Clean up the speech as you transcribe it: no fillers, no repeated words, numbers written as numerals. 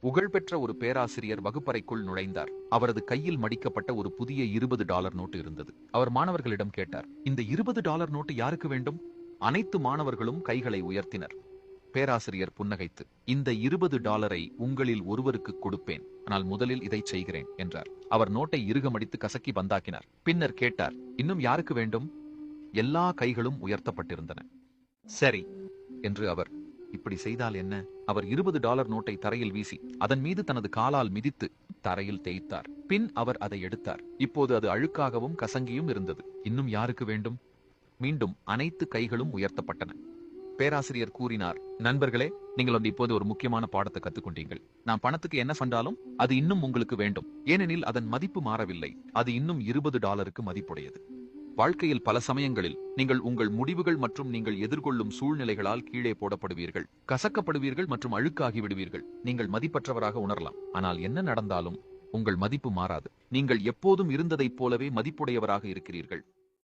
புகழ்பெற்ற ஒரு பேராசிரியர் வகுப்பறைக்குள் நுழைந்தார். அவரது கையில் மடிக்கப்பட்ட ஒரு புதிய $20 நோட்டு இருந்தது. அவர் மாணவர்களிடம் கேட்டார், இந்த $20 நோட்டு யாருக்கு வேண்டும்? அனைத்து மாணவர்களும் கைகளை உயர்த்தினர். பேராசிரியர் புன்னகைத்து, இந்த $20 உங்களில் ஒருவருக்கு கொடுப்பேன், ஆனால் முதலில் இதை செய்கிறேன் என்றார். அவர் நோட்டை இறுக மடித்து கசக்கி பந்தாக்கினார். பின்னர் கேட்டார், இன்னும் யாருக்கு வேண்டும்? எல்லா கைகளும் உயர்த்தப்பட்டிருந்தன. சரி என்று அவர். இப்படி செய்தால் என்ன? அவர் $20 நோட்டை தரையில் வீசி அதன் மீது தனது காலால் மிதித்து தரையில் தேய்த்தார். பின் அவர் அதை எடுத்தார். இப்போது அது அழுக்காகவும் கசங்கியும் இருந்தது. இன்னும் யாருக்கு வேண்டும்? மீண்டும் அனைத்து கைகளும் உயர்த்தப்பட்டன. பேராசிரியர் கூறினார், நண்பர்களே, நீங்கள் இப்போது ஒரு முக்கியமான பாடத்தை கத்துக்கொண்டீர்கள். நான் பணத்துக்கு என்ன சொன்னாலும் அது இன்னும் உங்களுக்கு வேண்டும், ஏனெனில் அதன் மதிப்பு மாறவில்லை. அது இன்னும் $20க்கு மதிப்புடையது. வாழ்க்கையில் பல சமயங்களில் நீங்கள் உங்கள் முடிவுகள் மற்றும் நீங்கள் எதிர்கொள்ளும் சூழ்நிலைகளால் கீழே போடப்படுவீர்கள், கசக்கப்படுவீர்கள் மற்றும் அழுக்காகி விடுவீர்கள். நீங்கள் மதிப்பற்றவராக உணரலாம். ஆனால் என்ன நடந்தாலும் உங்கள் மதிப்பு மாறாது. நீங்கள் எப்போதும் இருந்ததைப் போலவே மதிப்புடையவராக இருக்கிறீர்கள்.